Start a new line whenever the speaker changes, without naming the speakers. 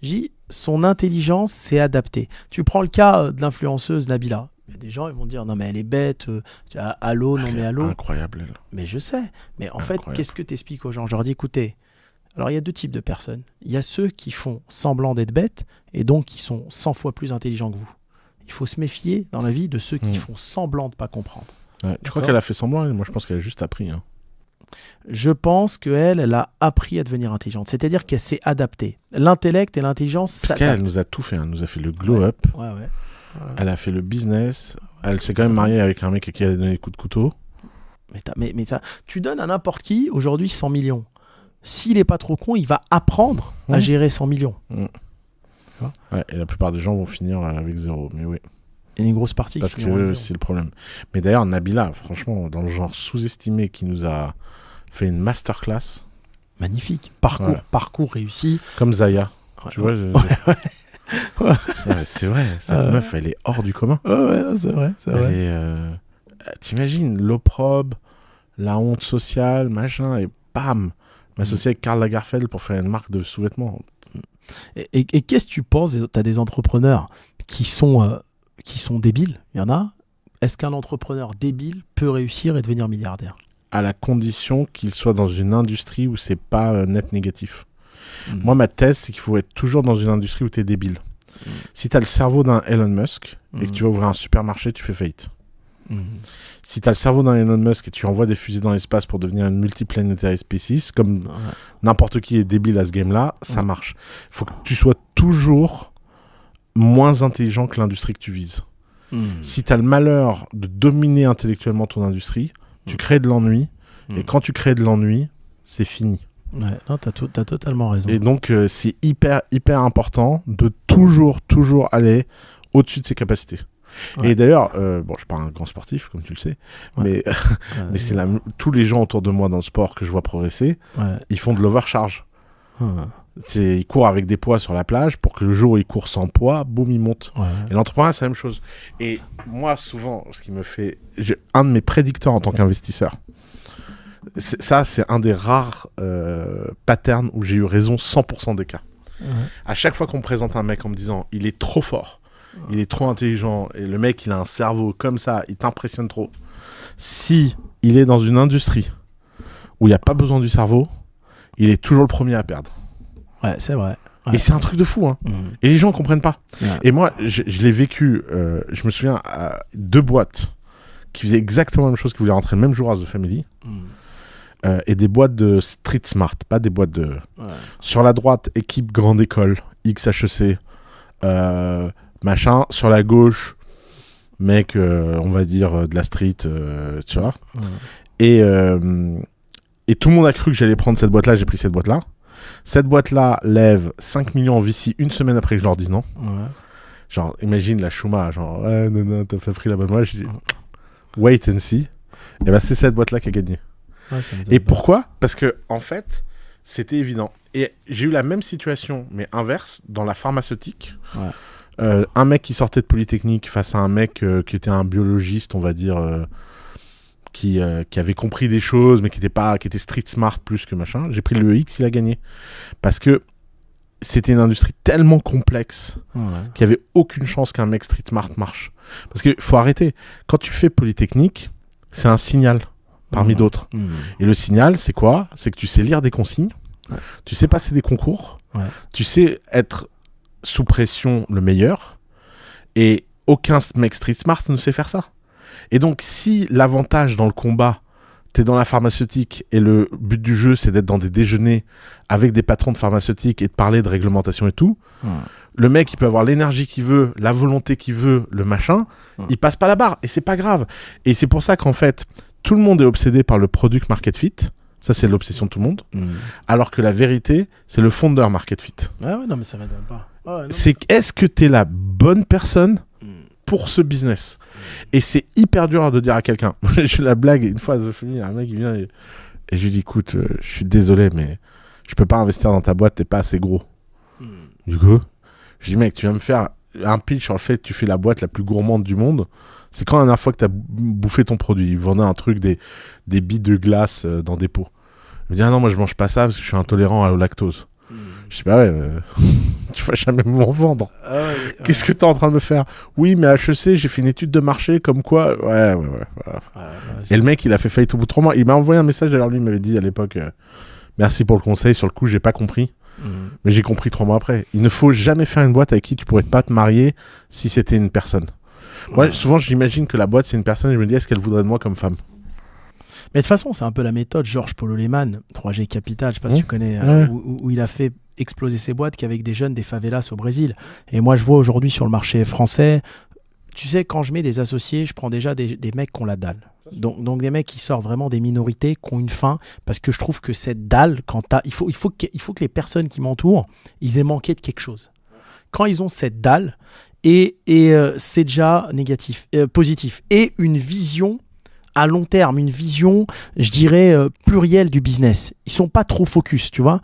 Je dis, son intelligence s'est adaptée. Tu prends le cas de l'influenceuse Nabila. Il y a des gens, ils vont dire, non mais elle est bête, allô, non mais allô.
Incroyable, elle.
Mais je sais. Mais en fait,
Incroyable.
qu'est-ce que tu expliques aux gens? Je leur dis, écoutez, alors il y a 2 types de personnes. Il y a ceux qui font semblant d'être bêtes et donc qui sont 100 fois plus intelligents que vous. Il faut se méfier dans la vie de ceux qui font semblant de ne pas comprendre.
Ouais. Tu crois qu'elle a fait semblant? Moi, je pense qu'elle a juste appris. Hein.
Je pense elle a appris à devenir intelligente. C'est-à-dire qu'elle s'est adaptée. L'intellect et l'intelligence
Parce
s'adaptent.
qu'elle nous a tout fait. Elle nous a fait le glow-up.
Ouais.
Elle a fait le business. Elle s'est quand même mariée avec un mec à qui elle a donné des coups de couteau.
Mais ça, tu donnes à n'importe qui aujourd'hui 100 millions. S'il n'est pas trop con, il va apprendre à gérer 100 millions.
Ouais, et la plupart des gens vont finir avec 0. Mais oui.
Il y a une grosse partie
Parce
qui
que c'est le problème. Mais d'ailleurs, Nabila, franchement, dans le genre sous-estimé, qui nous a fait une masterclass.
Magnifique. Parcours réussi.
Comme Zaya.
Ouais,
tu vois, c'est vrai, cette meuf, elle est hors du commun.
Ouais, c'est vrai.
T'imagines, l'opprobre, la honte sociale, machin, et bam, m'associer avec Karl Lagerfeld pour faire une marque de sous-vêtements.
Et qu'est-ce que tu penses? Tu as des entrepreneurs qui sont débiles. Il y en a. Est-ce qu'un entrepreneur débile peut réussir et devenir milliardaire?
À la condition qu'il soit dans une industrie où c'est pas net négatif. Moi, ma thèse, c'est qu'il faut être toujours dans une industrie où t'es débile. Si t'as le cerveau d'un Elon Musk et que tu vas ouvrir un supermarché, tu fais faillite. Si t'as le cerveau d'un Elon Musk et tu envoies des fusées dans l'espace pour devenir une multiplanetary species, comme n'importe qui est débile à ce game-là, ça marche. Il faut que tu sois toujours moins intelligent que l'industrie que tu vises. Si t'as le malheur de dominer intellectuellement ton industrie, tu crées de l'ennui, et quand tu crées de l'ennui, c'est fini.
Ouais, non, t'as totalement raison.
Et donc, c'est hyper important de toujours aller au-dessus de ses capacités. Ouais. Et d'ailleurs, je suis pas un grand sportif, comme tu le sais, mais c'est tous les gens autour de moi dans le sport que je vois progresser, ils font de l'overcharge. Ils courent avec des poids sur la plage pour que le jour où ils courent sans poids, boum, ils montent. Et l'entrepreneuriat, c'est la même chose. Et moi, souvent, ce qui me fait... un de mes prédicteurs en tant qu'investisseur, c'est un des rares patterns où j'ai eu raison 100% des cas. À chaque fois qu'on me présente un mec en me disant il est trop fort, il est trop intelligent, et le mec il a un cerveau comme ça, il t'impressionne trop. Si il est dans une industrie où il n'y a pas besoin du cerveau, il est toujours le premier à perdre.
Ouais, c'est vrai. Ouais.
Et c'est un truc de fou, hein. Et les gens ne comprennent pas. Et moi, je l'ai vécu, je me souviens, à 2 boîtes qui faisaient exactement la même chose, qui voulaient rentrer le même jour à The Family. Et des boîtes de street smart, pas des boîtes de... Sur la droite, équipe grande école, XHEC, machin. Sur la gauche, mec, on va dire, de la street, tu vois. Et tout le monde a cru que j'allais prendre cette boîte-là, j'ai pris cette boîte-là. Cette boîte-là lève 5 millions en VC une semaine après que je leur dise non. Genre, imagine la Chouma, genre, non, t'as pas pris la bonne boîte. Je dis, wait and see. Et ben, c'est cette boîte-là qui a gagné. Et pourquoi ? Parce que en fait, c'était évident. Et j'ai eu la même situation, mais inverse, dans la pharmaceutique. Un mec qui sortait de Polytechnique face à un mec qui était un biologiste, on va dire, qui avait compris des choses, mais qui était street smart plus que machin. J'ai pris le X, il a gagné. Parce que c'était une industrie tellement complexe qu'il n'y avait aucune chance qu'un mec street smart marche. Parce qu'il faut arrêter. Quand tu fais Polytechnique, c'est un signal parmi d'autres. Et le signal, c'est quoi ? C'est que tu sais lire des consignes, tu sais passer des concours, tu sais être sous pression le meilleur, et aucun mec street smart ne sait faire ça. Et donc, si l'avantage dans le combat, t'es dans la pharmaceutique, et le but du jeu, c'est d'être dans des déjeuners avec des patrons de pharmaceutique et de parler de réglementation et tout, le mec, il peut avoir l'énergie qu'il veut, la volonté qu'il veut, le machin, il passe pas la barre, et c'est pas grave. Et c'est pour ça qu'en fait, tout le monde est obsédé par le product market fit. Ça, c'est l'obsession de tout le monde. Alors que la vérité, c'est le founder market fit.
Non, mais ça m'aide pas.
Est-ce que t'es la bonne personne pour ce business? Et c'est hyper dur de dire à quelqu'un. J'ai la blague, une fois à The Family, un mec il vient et je lui dis, écoute, je suis désolé, mais je peux pas investir dans ta boîte, t'es pas assez gros. Du coup, je dis, mec, tu viens me faire un pitch sur le fait que tu fais la boîte la plus gourmande du monde. C'est quand la dernière fois que t'as bouffé ton produit? Il vendait un truc, des billes de glace dans des pots. Il me dit, ah non, moi je mange pas ça parce que je suis intolérant au lactose. Je Je dis, bah ouais, tu vas jamais m'en vendre. Qu'est-ce que t'es en train de me faire? Oui, mais à HEC, j'ai fait une étude de marché, comme quoi. Ouais. Et le mec, il a fait faillite au bout de 3 mois. Il m'a envoyé un message, d'ailleurs, lui, il m'avait dit à l'époque, merci pour le conseil, sur le coup, j'ai pas compris. Mais j'ai compris 3 mois après. Il ne faut jamais faire une boîte avec qui tu pourrais pas te marier si c'était une personne. Moi, souvent, j'imagine que la boîte, c'est une personne et je me dis, est-ce qu'elle voudrait de moi comme femme?
Mais de toute façon, c'est un peu la méthode Georges Paulo Lemann, 3G Capital, je sais pas si tu connais, où il a fait exploser ses boîtes qu'avec des jeunes des favelas au Brésil. Et moi, je vois aujourd'hui sur le marché français, tu sais, quand je mets des associés, je prends déjà des mecs qui ont la dalle. Donc des mecs qui sortent vraiment des minorités, qui ont une faim, parce que je trouve que cette dalle, il faut que les personnes qui m'entourent, ils aient manqué de quelque chose. Quand ils ont cette dalle, et c'est déjà positif. Et une vision à long terme, une vision, je dirais, plurielle du business. Ils sont pas trop focus, tu vois.